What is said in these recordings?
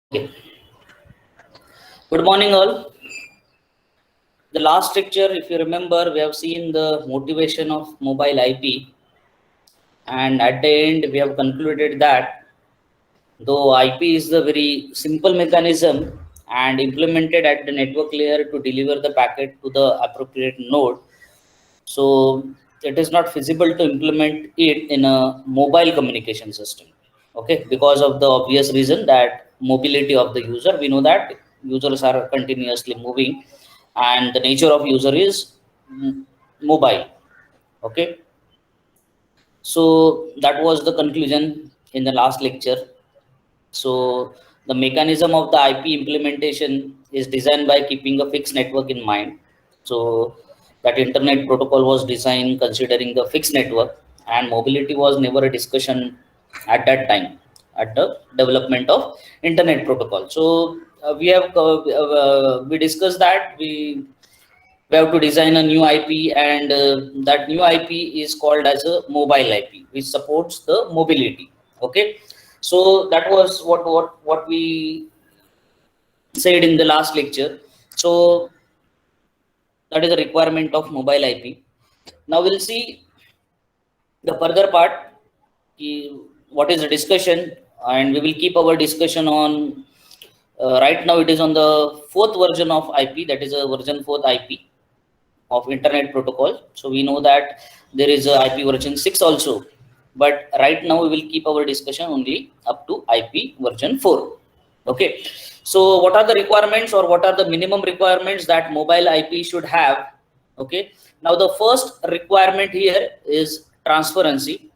Okay. Good morning, all. The last lecture, if you remember, we have seen the motivation of mobile IP, and at the end, we have concluded that though IP is the very simple mechanism and implemented at the network layer to deliver the packet to the appropriate node, so it is not feasible to implement it in a mobile communication system. Okay, because of the obvious reason that mobility of the user, we know that users are continuously moving and the nature of user is mobile. Okay, so that was the conclusion in the last lecture. So the mechanism of the IP implementation is designed by keeping a fixed network in mind. So that internet protocol was designed considering the fixed network, and mobility was never a discussion at that time at the development of internet protocol. So we discussed that we have to design a new IP, and that new IP is called as a mobile IP, which supports the mobility. Okay, so that was what we said in the last lecture. So that is a requirement of mobile IP. Now we'll see the further part. What is the discussion, and we will keep our discussion on. Right now, it is on the fourth version of IP, that is a version fourth IP of internet protocol. So we know that there is a IP version 6 also, but right now we will keep our discussion only up to IP version 4. Okay, so what are the requirements, or what are the minimum requirements that mobile IP should have? Okay, now the first requirement here is transparency.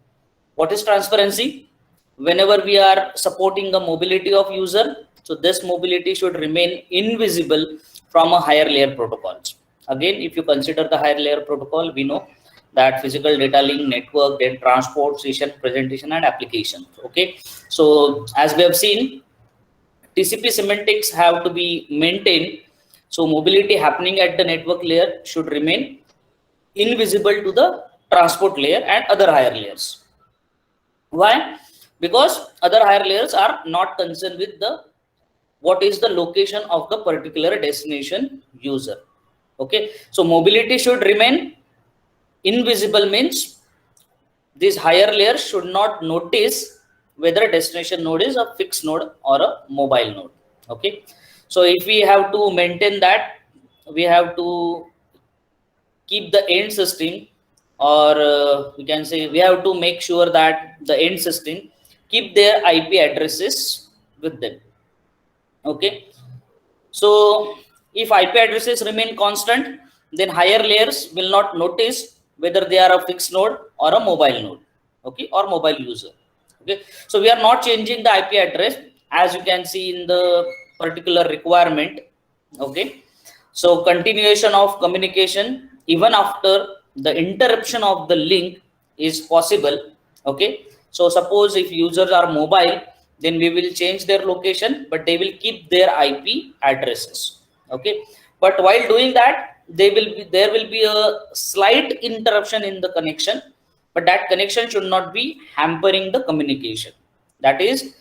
What is transparency? Whenever we are supporting the mobility of user, so this mobility should remain invisible from a higher layer protocols. Again, if you consider the higher layer protocol, we know that physical data link, network, then transport, session, presentation, and application. Okay, so as we have seen, TCP semantics have to be maintained. So mobility happening at the network layer should remain invisible to the transport layer and other higher layers. Why? Because other higher layers are not concerned with the what is the location of the particular destination user. Okay, so mobility should remain invisible, means these higher layers should not notice whether a destination node is a fixed node or a mobile node. Okay, so if we have to maintain that, we have to keep the end system, or we can say we have to make sure that the end system keep their IP addresses with them. Okay, so if IP addresses remain constant, then higher layers will not notice whether they are a fixed node or a mobile node. Okay, or mobile user. Okay, so we are not changing the IP address, as you can see in the particular requirement. Okay, so continuation of communication even after the interruption of the link is possible. Okay, so suppose if users are mobile, then we will change their location, but they will keep their IP addresses. Okay, but while doing that, there will be a slight interruption in the connection, but that connection should not be hampering the communication. That is,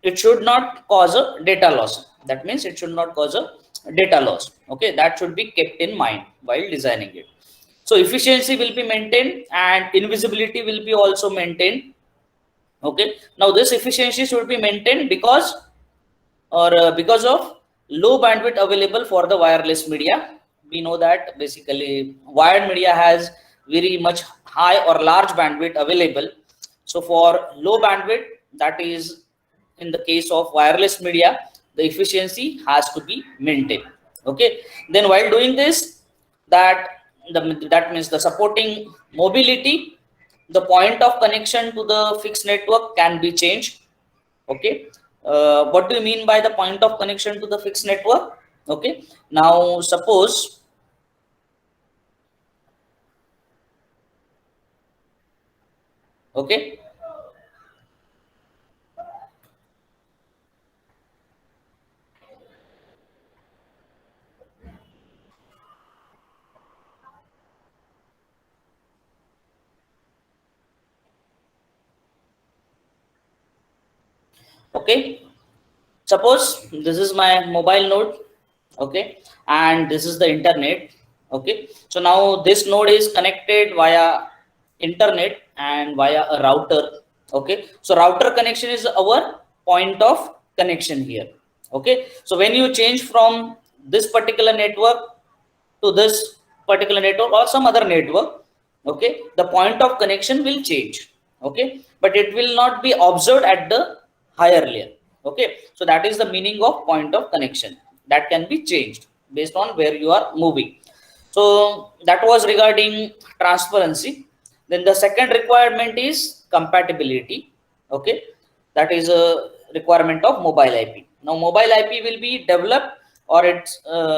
it should not cause a data loss. That means it should not cause a data loss. Okay, that should be kept in mind while designing it. So efficiency will be maintained and invisibility will be also maintained. Okay, now this efficiency should be maintained because of low bandwidth available for the wireless media. We know that basically wired media has very much high or large bandwidth available. So for low bandwidth, that is in the case of wireless media, the efficiency has to be maintained. Okay, then while doing this, that that means the supporting mobility, the point of connection to the fixed network can be changed. Okay, what do you mean by the point of connection to the fixed network? Okay, now suppose, okay, okay, Suppose this is my mobile node, okay, and this is the internet, okay. So now this node is connected via internet and via a router, okay. So router connection is our point of connection here, okay. So when you change from this particular network to this particular network or some other network, okay, the point of connection will change, okay, but it will not be observed at the higher layer, okay. So that is the meaning of point of connection, that can be changed based on where you are moving. So that was regarding transparency. Then the second requirement is compatibility, okay. That is a requirement of mobile IP. Now mobile IP will be developed, or it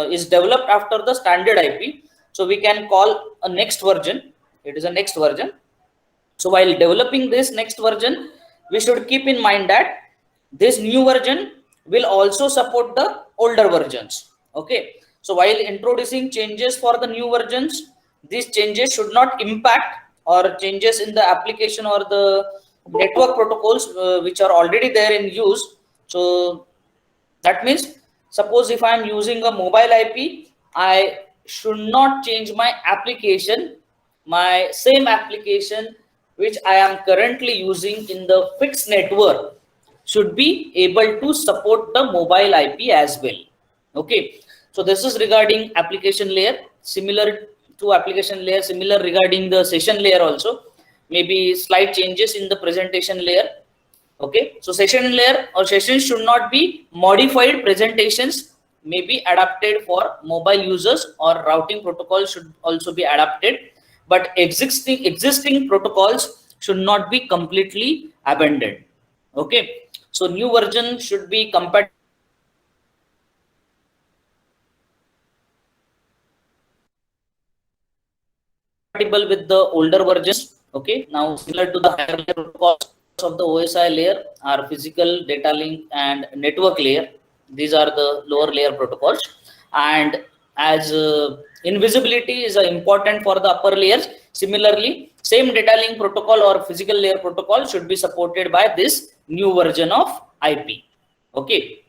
is developed after the standard IP. So we can call a next version, it is a next version. So while developing this next version, we should keep in mind that this new version will also support the older versions, okay. So while introducing changes for the new versions, these changes should not impact or changes in the application or the network protocols which are already there in use. So that means, suppose if I am using a mobile IP, I should not change my application, my same application which I am currently using in the fixed network should be able to support the mobile IP as well. Okay. So this is regarding application layer, similar to application layer, similar regarding the session layer also. Maybe slight changes in the presentation layer. Okay, so session layer or sessions should not be modified. Presentations may be adapted for mobile users, or routing protocols should also be adapted, but existing protocols should not be completely abandoned. Okay, so new version should be compatible with the older versions. Okay, now similar to the higher layer protocols of the OSI layer are physical, data link, and network layer. These are the lower layer protocols. And as invisibility is important for the upper layers, similarly, same data link protocol or physical layer protocol should be supported by this new version of IP. Okay.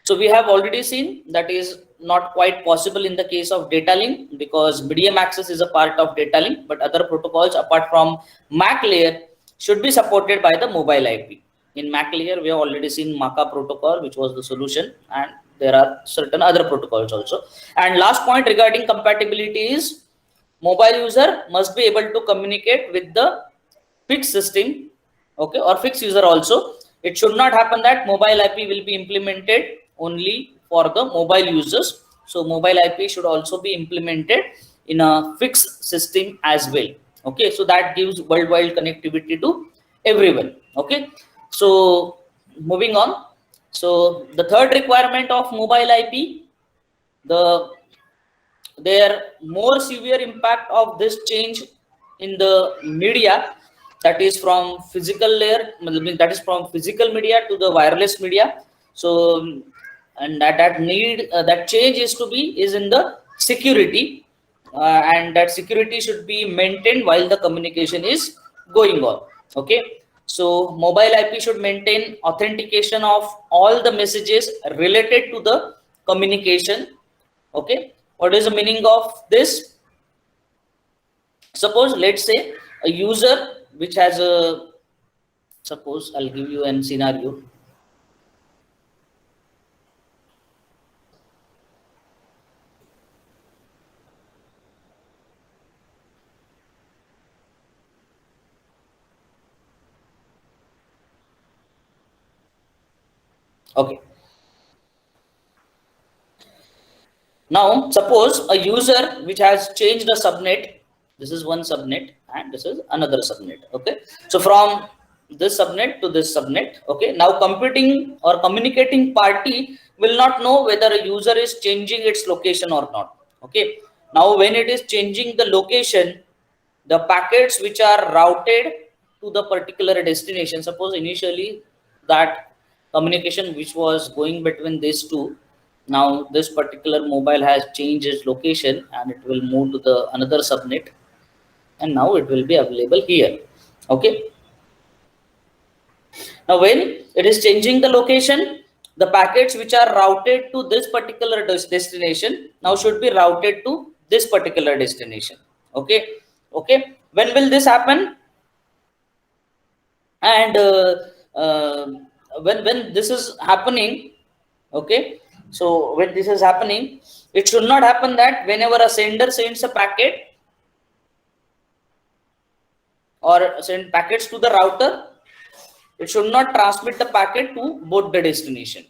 So we have already seen that is not quite possible in the case of data link, because medium access is a part of data link, but other protocols apart from MAC layer should be supported by the mobile IP. In MAC layer, we have already seen MACA protocol, which was the solution, and there are certain other protocols also. And last point regarding compatibility is mobile user must be able to communicate with the fixed system, okay, or fixed user also. It should not happen that mobile IP will be implemented only for the mobile users. So mobile IP should also be implemented in a fixed system as well. Okay, so that gives worldwide connectivity to everyone. Okay, so moving on. So the third requirement of mobile IP, the their more severe impact of this change in the media, that is from physical layer, that is from physical media to the wireless media. So and that need that change is in the security, and that security should be maintained while the communication is going on. Okay, so mobile IP should maintain authentication of all the messages related to the communication. Okay, what is the meaning of this? Suppose, let's say, a user which has a, suppose I'll give you an scenario. Okay, now suppose a user which has changed a subnet. This is one subnet and this is another subnet. Okay, so from this subnet to this subnet. Okay, now computing or communicating party will not know whether a user is changing its location or not. Okay, now when it is changing the location, the packets which are routed to the particular destination, suppose initially that communication which was going between these two, now this particular mobile has changed its location and it will move to the another subnet, and now it will be available here. Okay, now when it is changing the location, the packets which are routed to this particular destination now should be routed to this particular destination. Okay. When will this happen? And when this is happening, okay, so when this is happening, it should not happen that whenever a sender sends a packet or send packets to the router, it should not transmit the packet to both the destination.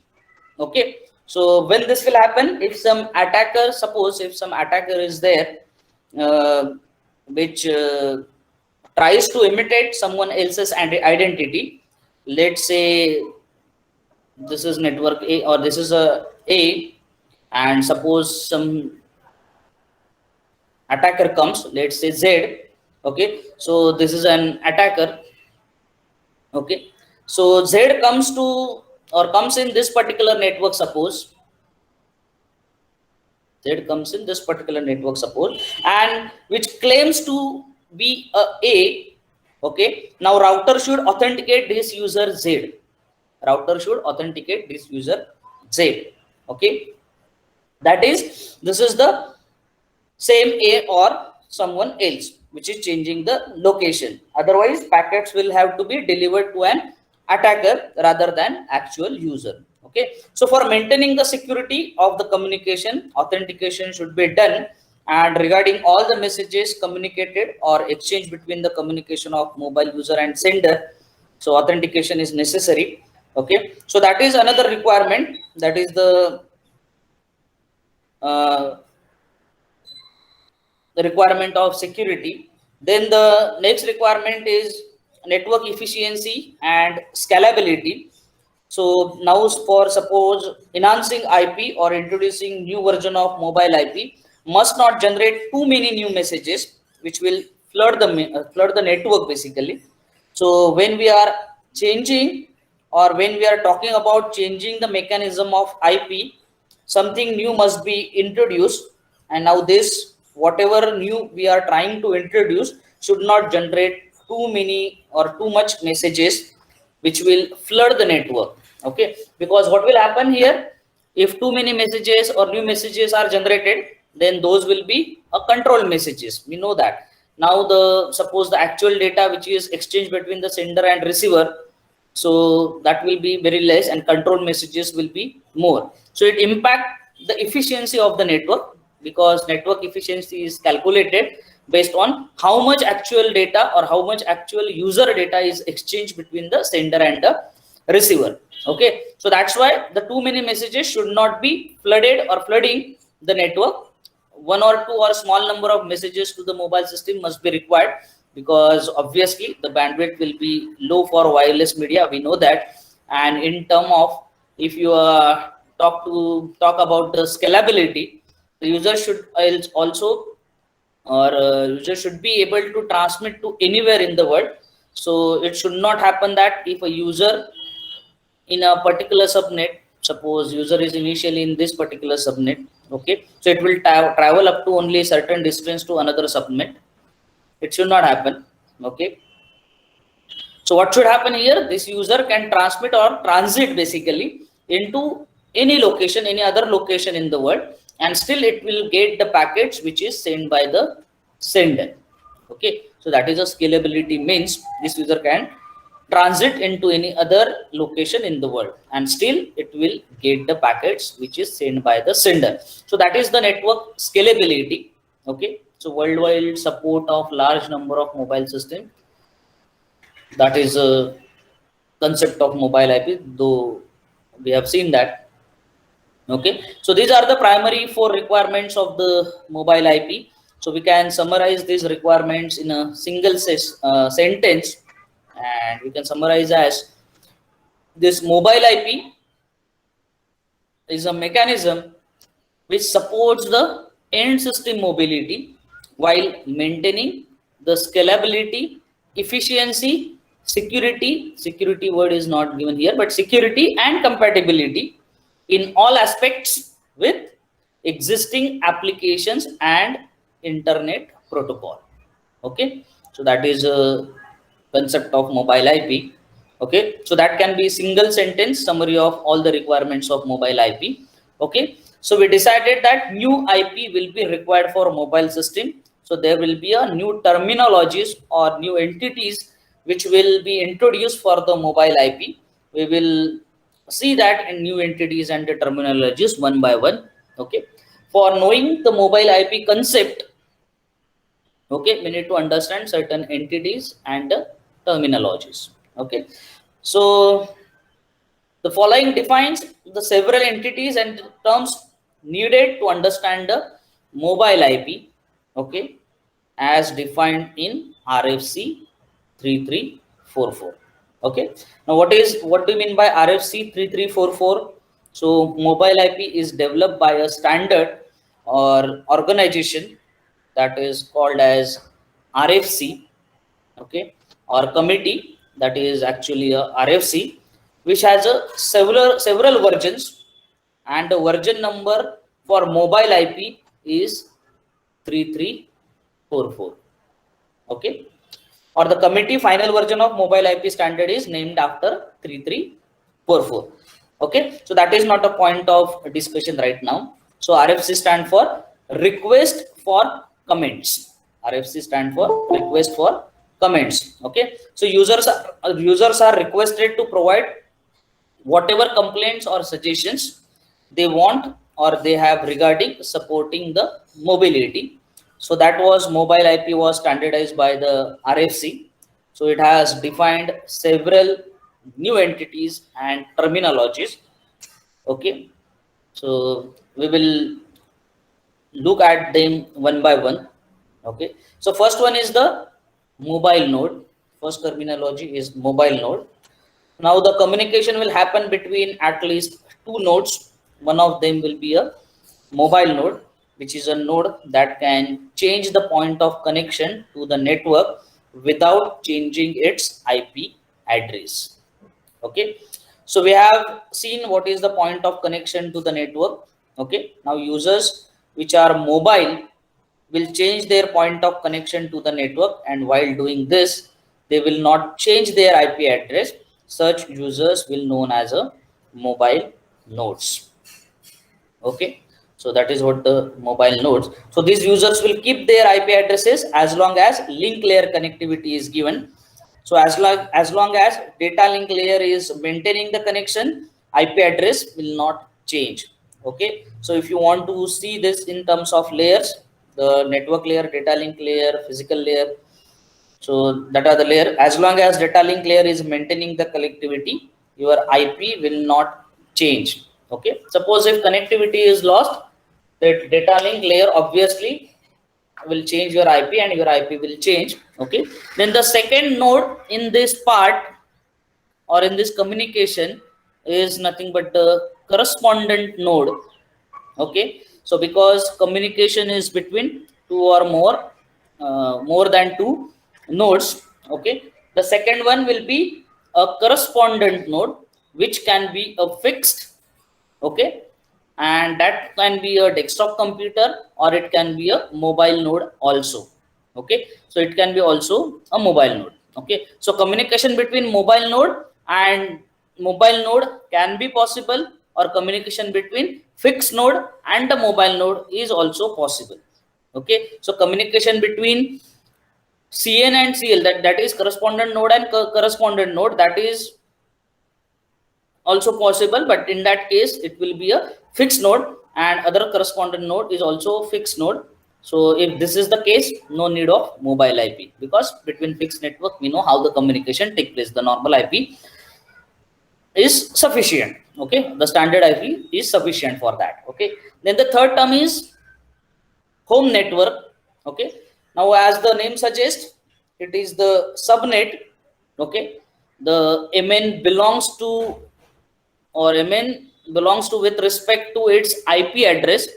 Okay, so when this will happen, if some attacker, suppose if some attacker is there which tries to imitate someone else's identity, let's say this is network A or this is A, and suppose some attacker comes, let's say Z. Okay, so this is an attacker. Okay, so Z comes to or comes in this particular network, suppose Z comes in this particular network, suppose, and which claims to be A. Okay, now router should authenticate this user Z. Router should authenticate this user Z. Okay, that is, this is the same A or someone else which is changing the location. Otherwise, packets will have to be delivered to an attacker rather than actual user. Okay, so for maintaining the security of the communication, authentication should be done, and regarding all the messages communicated or exchanged between the communication of mobile user and sender, so authentication is necessary. Okay, so that is another requirement, that is the requirement of security. Then the next requirement is network efficiency and scalability. So now for suppose enhancing IP or introducing new version of mobile IP must not generate too many new messages which will flood the network basically. So when we are changing or when we are talking about changing the mechanism of IP, something new must be introduced, and now this whatever new we are trying to introduce should not generate too many or too much messages which will flood the network. Okay, because what will happen here, if too many messages or new messages are generated, then those will be a control messages. We know that. Now the suppose the actual data which is exchanged between the sender and receiver, so that will be very less and control messages will be more. So it impact the efficiency of the network, because network efficiency is calculated based on how much actual data or how much actual user data is exchanged between the sender and the receiver. Okay, so that's why the too many messages should not be flooded or flooding the network. One or two or small number of messages to the mobile system must be required, because obviously the bandwidth will be low for wireless media, we know that. And in term of, if you talk about the scalability, the user should also user should be able to transmit to anywhere in the world. So it should not happen that if a user in a particular subnet, suppose user is initially in this particular subnet, okay, so it will travel up to only a certain distance to another subnet. It should not happen. Okay, so what should happen here, this user can transmit or transit basically into any location, any other location in the world, and still it will get the packets which is sent by the sender. Okay, so that is a scalability, means this user can transit into any other location in the world and still it will get the packets which is sent by the sender. So that is the network scalability. Okay, so worldwide support of large number of mobile systems, that is a concept of mobile IP, though we have seen that. Okay, so these are the primary four requirements of the mobile IP. So we can summarize these requirements in a single sentence, and we can summarize as this: mobile IP is a mechanism which supports the end system mobility while maintaining the scalability, efficiency, security word is not given here, but security and compatibility in all aspects with existing applications and internet protocol. Okay, so that is a concept of mobile IP. Okay, so that can be single sentence summary of all the requirements of mobile IP. Okay, so we decided that new IP will be required for mobile system. So there will be a new terminologies or new entities which will be introduced for the mobile IP. We will see that in new entities and the terminologies one by one. Okay, for knowing the mobile IP concept, okay, we need to understand certain entities and terminologies. Okay, so the following defines the several entities and terms needed to understand the mobile IP, okay, as defined in RFC 3344. Okay. Now, what do you mean by RFC 3344? So, mobile IP is developed by a standard or organization that is called as RFC, okay, or committee that is actually a RFC, which has a several versions, and the version number for mobile IP is 3344. Okay, or the committee final version of mobile IP standard is named after 3344. Okay, so that is not a point of discussion right now. So RFC stand for request for comments. RFC stand for request for comments. Okay, so users are requested to provide whatever complaints or suggestions they want or they have regarding supporting the mobility. So that was mobile IP was standardized by the RFC. So it has defined several new entities and terminologies. Okay, so we will look at them one by one. Okay, so first one is the mobile node. First terminology is mobile node. Now the communication will happen between at least two nodes. One of them will be a mobile node, which is a node that can change the point of connection to the network without changing its IP address. Okay, so we have seen what is the point of connection to the network. Okay, now users which are mobile will change their point of connection to the network, and while doing this they will not change their IP address. Such users will known as a mobile nodes. Okay, so that is what the mobile nodes. So these users will keep their IP addresses as long as link layer connectivity is given. So as long as data link layer is maintaining the connection, IP address will not change. Okay, so if you want to see this in terms of layers, the network layer, data link layer, physical layer, so that are the layer. As long as data link layer is maintaining the connectivity, your IP will not change. Okay, suppose if connectivity is lost, that data link layer obviously will change your IP and your IP will change. Okay, then the second node in this part or in this communication is nothing but the correspondent node. Okay, so because communication is between two or more than two nodes. Okay, the second one will be a correspondent node which can be a fixed, okay, and that can be a desktop computer or it can be a mobile node also. Okay, so it can be also a mobile node. Okay, so communication between mobile node and mobile node can be possible, or communication between fixed node and the mobile node is also possible. Okay, so communication between CN and CL, that is correspondent node and correspondent node, that is also possible, but in that case it will be a fixed node, and other correspondent node is also fixed node. So if this is the case, no need of mobile IP, because between fixed network we know how the communication take place. The normal IP is sufficient. Okay, the standard IP is sufficient for that. Okay, then the third term is home network. Okay, now as the name suggests, it is the subnet. Okay, the MN belongs to, or MN belongs to with respect to its IP address.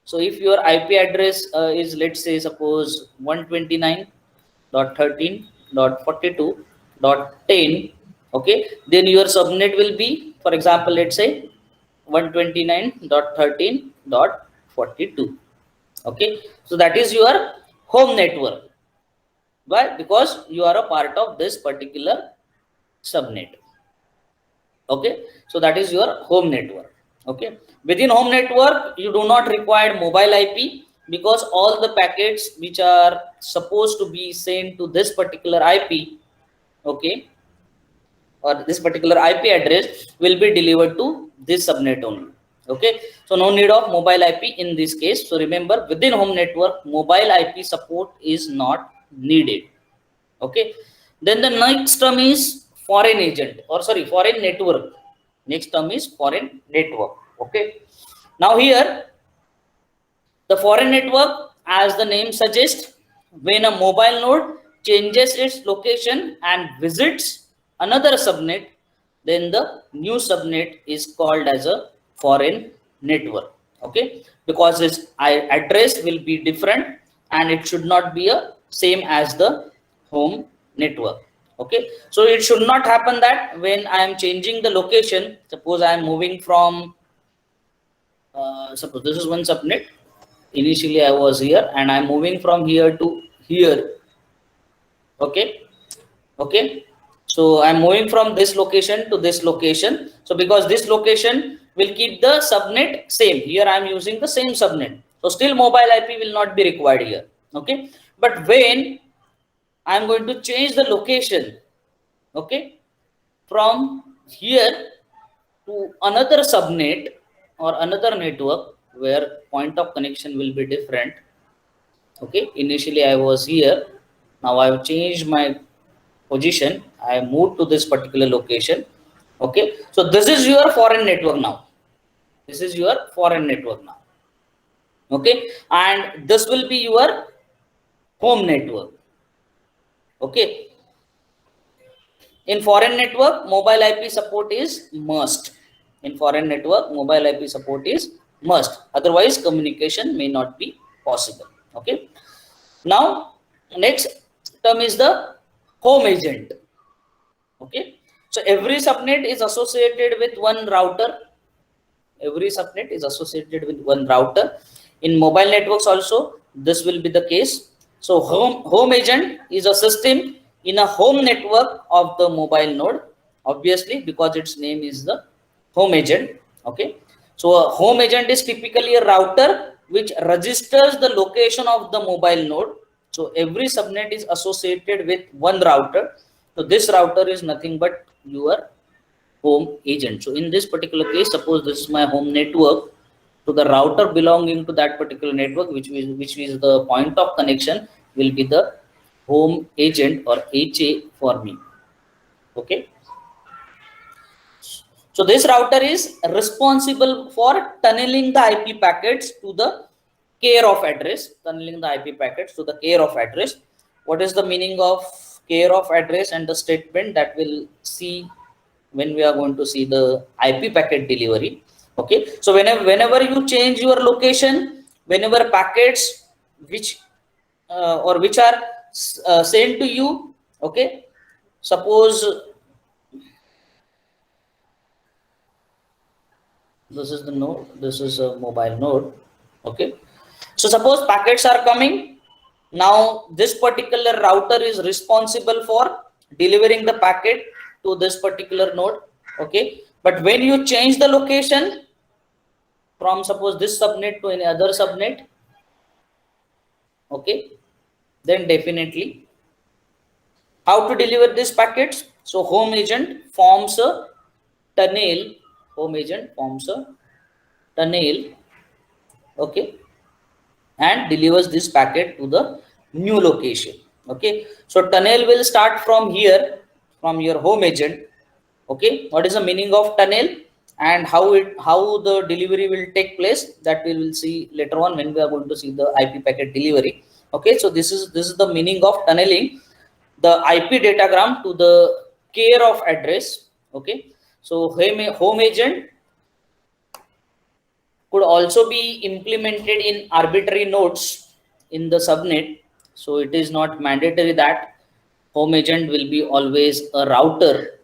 So if your IP address is, let's say, suppose 129.13.42.10, okay, then your subnet will be, for example, let's say 129.13.42. Okay, so that is your home network. Why? Because you are a part of this particular subnet. Okay, so that is your home network. Okay, within home network you do not require mobile IP, because all the packets which are supposed to be sent to this particular IP, okay, or this particular IP address will be delivered to this subnet only. Okay, so no need of mobile IP in this case. So remember, within home network mobile IP support is not needed. Okay, then the next term is foreign agent, or sorry, foreign network. Next term is foreign network. Okay, now here the foreign network, as the name suggests, when a mobile node changes its location and visits another subnet, then the new subnet is called as a foreign network. Okay, because its address will be different and it should not be a same as the home network. Okay, so it should not happen that when I am changing the location, suppose I am moving from suppose this is one subnet. Initially I was here and I'm moving from here to here. Okay, okay, so I'm moving from this location to this location. So because this location will keep the subnet same, here I'm using the same subnet, so still mobile IP will not be required here. Okay, but when I'm going to change the location, okay, from here to another subnet or another network where point of connection will be different. Okay, initially I was here, now I have changed my position, I moved to this particular location. Okay, so this is your foreign network now. This is your foreign network now. Okay, and this will be your home network. Okay, in foreign network mobile IP support is must. In foreign network mobile IP support is must, otherwise communication may not be possible. Okay, now next term is the home agent. Okay, so every subnet is associated with one router. Every subnet is associated with one router. In mobile networks also this will be the case. So home agent is a system in a home network of the mobile node, obviously because its name is the home agent. Okay, so a home agent is typically a router which registers the location of the mobile node. So every subnet is associated with one router. So this router is nothing but your home agent. So in this particular case, suppose this is my home network, so the router belonging to that particular network, which is the point of connection, will be the home agent or HA for me. Okay, so this router is responsible for tunneling the IP packets to the care of address, tunneling the IP packets to the care of address. What is the meaning of care of address and the statement that will see when we are going to see the IP packet delivery? Okay, so whenever you change your location, whenever packets which or which are sent to you, okay, suppose this is the node, this is a mobile node. Okay, so suppose packets are coming, now this particular router is responsible for delivering the packet to this particular node. Okay, but when you change the location from suppose this subnet to any other subnet, okay, then definitely how to deliver these packets? So home agent forms a tunnel, home agent forms a tunnel, okay, and delivers this packet to the new location. Okay, so tunnel will start from here, from your home agent. Okay, what is the meaning of tunnel and how the delivery will take place, that we will see later on when we are going to see the IP packet delivery. Okay, so this is the meaning of tunneling the IP datagram to the care of address. Okay, so home agent could also be implemented in arbitrary nodes in the subnet. So it is not mandatory that home agent will be always a router.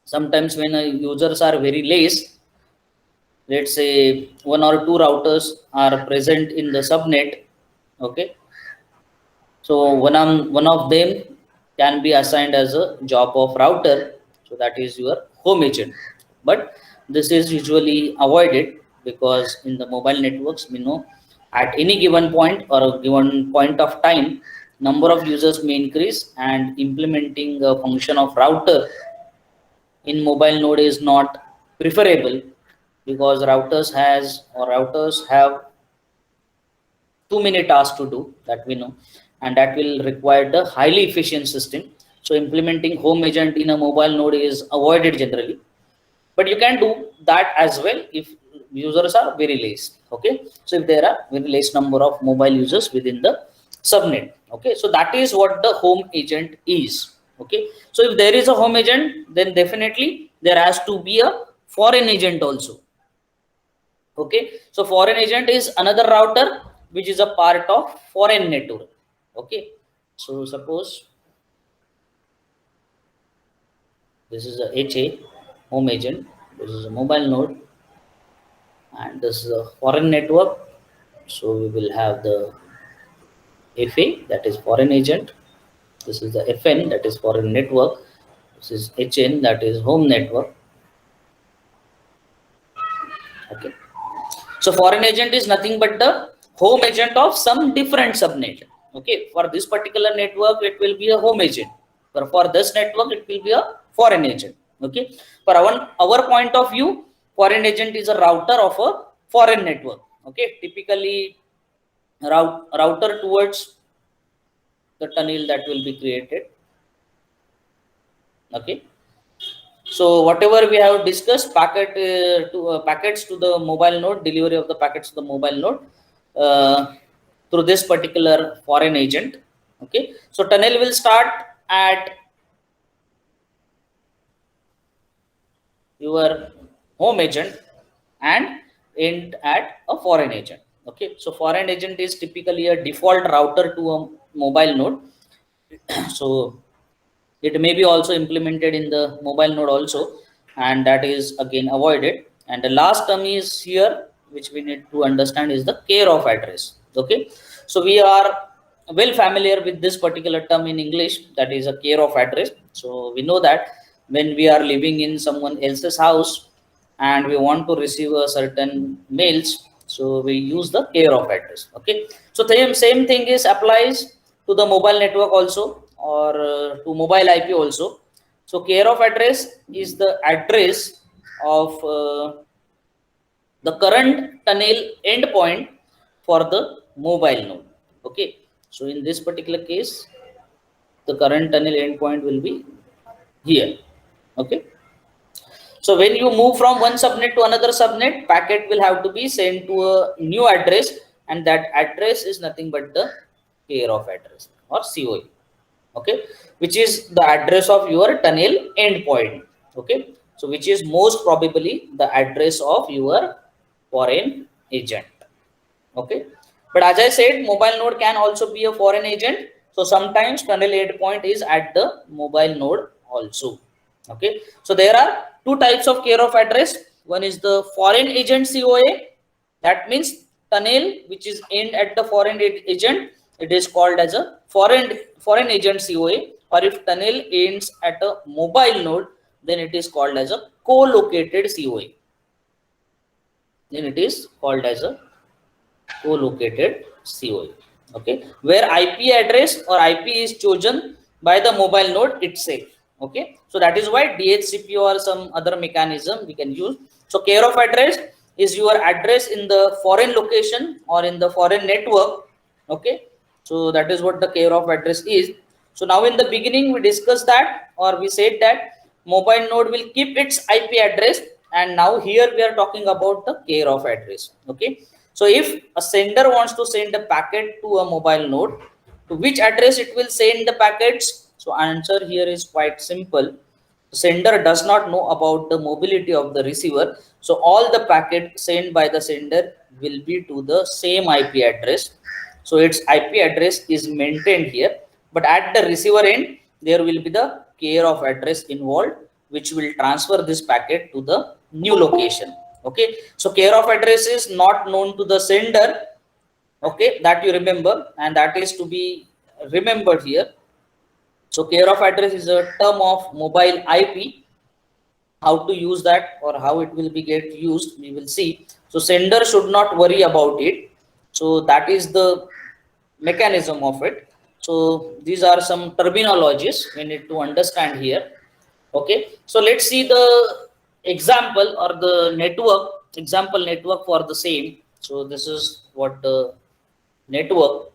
Sometimes when users are very less, let's say one or two routers are present in the subnet. Okay, so one of them can be assigned as a job of router. So that is your home agent. But this is usually avoided because in the mobile networks, we know at any given point or a given point of time, number of users may increase, and implementing a function of router in mobile node is not preferable because routers have too many tasks to do, that we know, and that will require the highly efficient system. So implementing home agent in a mobile node is avoided generally, but you can do that as well if users are very less. Okay, so if there are very less number of mobile users within the subnet. Okay, so that is what the home agent is. Okay, so if there is a home agent, then definitely there has to be a foreign agent also. Okay, so foreign agent is another router which is a part of foreign network. Okay, so suppose this is a HA, home agent, this is a mobile node, and this is a foreign network. So we will have the FA, that is foreign agent. This is the FN, that is foreign network. This is HN, that is home network. Okay, so foreign agent is nothing but the home agent of some different subnet. Okay, for this particular network it will be a home agent, but for this network it will be a foreign agent. Okay, for our point of view, foreign agent is a router of a foreign network. Okay, typically router towards the tunnel that will be created. Okay, so whatever we have discussed, packets to the mobile node, delivery of the packets to the mobile node through this particular foreign agent. Okay, so tunnel will start at your home agent and end at a foreign agent. Okay, so foreign agent is typically a default router to a mobile node. So it may be also implemented in the mobile node also, and that is again avoided. And the last term is here, which we need to understand, is the care of address. Okay, so we are well familiar with this particular term in English, that is a care of address. So we know that when we are living in someone else's house and we want to receive a certain mails, so we use the care of address. Okay, so same thing is applies to the mobile network also, or to mobile IP also. So care of address is the address of the current tunnel endpoint for the mobile node. Okay, so in this particular case, the current tunnel endpoint will be here. Okay, so when you move from one subnet to another subnet, packet will have to be sent to a new address, and that address is nothing but the care of address or COA. Okay, which is the address of your tunnel endpoint. Okay, so which is most probably the address of your foreign agent. Okay, but as I said, mobile node can also be a foreign agent. So sometimes tunnel endpoint is at the mobile node also. Okay, so there are two types of care of address. One is the foreign agent COA. That means tunnel which is aimed at the foreign agent, it is called as a foreign agent COA. Or if tunnel ends at a mobile node, then it is called as a co-located COA. Then it is called as a co-located COA. Okay, where IP address or IP is chosen by the mobile node itself. Okay, so that is why DHCP or some other mechanism we can use. So care of address is your address in the foreign location or in the foreign network. Okay, so that is what the care of address is. So now in the beginning we discussed that, or we said that mobile node will keep its IP address, and now here we are talking about the care of address. Okay, so if a sender wants to send a packet to a mobile node, to which address it will send the packets? So answer here is quite simple. Sender does not know about the mobility of the receiver, so all the packet sent by the sender will be to the same IP address. So its IP address is maintained here, but at the receiver end there will be the care of address involved, which will transfer this packet to the new location. Okay, so care of address is not known to the sender. Okay, that you remember, and that is to be remembered here. So care of address is a term of mobile IP, how to use that or how it will be get used, we will see. So sender should not worry about it. So that is the mechanism of it. So these are some terminologies we need to understand here. Okay, so let's see the example or the network, example network for the same. So this is what the network.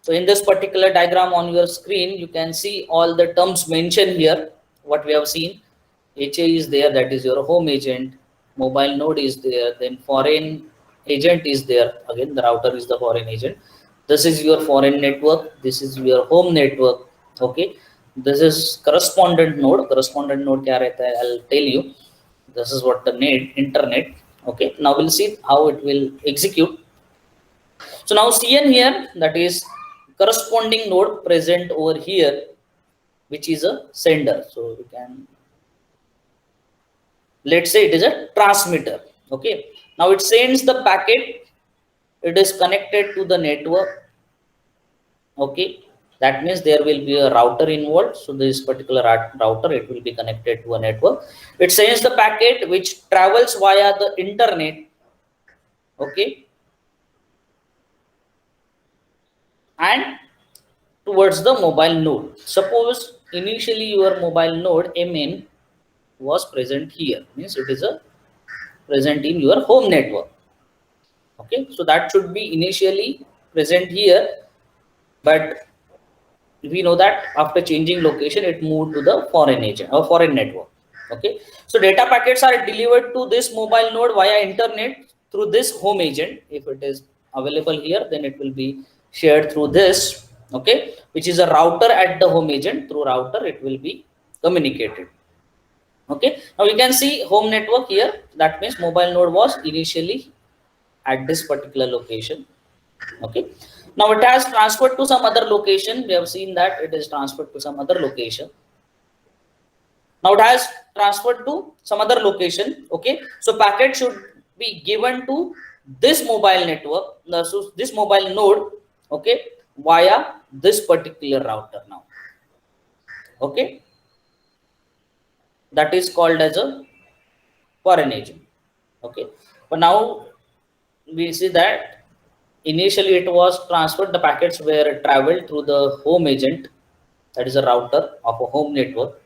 So in this particular diagram on your screen, you can see all the terms mentioned here, what we have seen. HA is there, that is your home agent. Mobile node is there, then foreign agent is there. Again, the router is the foreign agent. This is your foreign network. This is your home network. Okay. This is correspondent node. Correspondent node kya rehta hai? I'll tell you. This is what the internet. Okay. Now we'll see how it will execute. So now CN here, that is corresponding node present over here, which is a sender. So we can, let's say it is a transmitter. Okay. Now it sends the packet. It is connected to the network. Okay. That means there will be a router involved. So this particular router, it will be connected to a network. It sends the packet which travels via the internet. Okay. And towards the mobile node. Suppose initially your mobile node MN was present here, means it is a present in your home network. Okay, so that should be initially present here, but we know that after changing location it moved to the foreign agent or foreign network. Okay, so data packets are delivered to this mobile node via internet through this home agent. If it is available here, then it will be shared through this, okay, which is a router at the home agent. Through router it will be communicated. Okay, now we can see home network here. That means mobile node was initially at this particular location. Okay, now it has transferred to some other location. We have seen that it is transferred to some other location. Now it has transferred to some other location. Okay, so packet should be given to this mobile network, so this mobile node, okay, via this particular router now. Okay, that is called as a foreign agent. Okay, but now we see that initially it was transferred, the packets were traveled through the home agent, that is a router of a home network.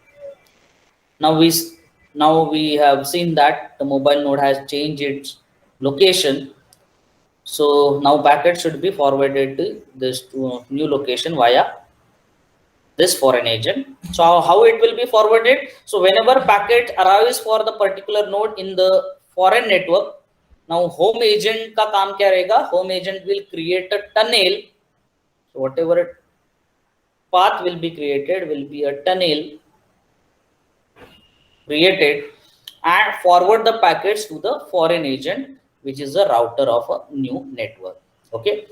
Now we have seen that the mobile node has changed its location. So now packet should be forwarded to this new location via this foreign agent. So how it will be forwarded? So whenever packet arrives for the particular node in the foreign network, now home agent ka kaam kya rahega? Home agent will create a tunnel. So whatever path will be created will be a tunnel created and forward the packets to the foreign agent, which is the router of a new network. Okay.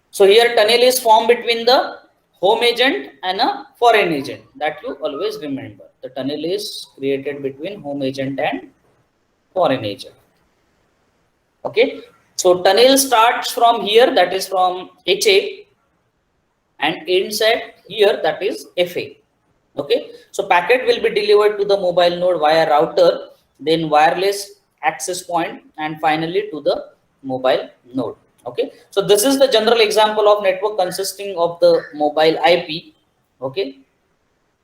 So here tunnel is formed between the home agent and a foreign agent. That you always remember. The tunnel is created between home agent and foreign agent. Okay. So tunnel starts from here, that is from HA, and ends at here, that is FA. Okay, so packet will be delivered to the mobile node via router, then wireless access point, and finally to the mobile node. Okay, so this is the general example of network consisting of the mobile IP. Okay,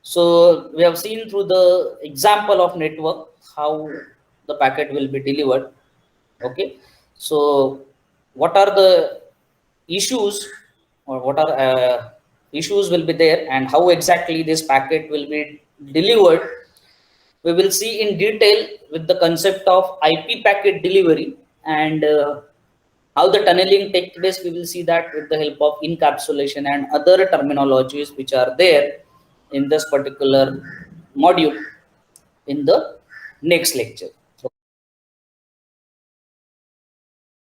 so we have seen through the example of network how the packet will be delivered. Okay, so what are the issues or what are issues will be there and how exactly this packet will be delivered, we will see in detail with the concept of IP packet delivery and how the tunneling takes place. We will see that with the help of encapsulation and other terminologies which are there in this particular module in the next lecture.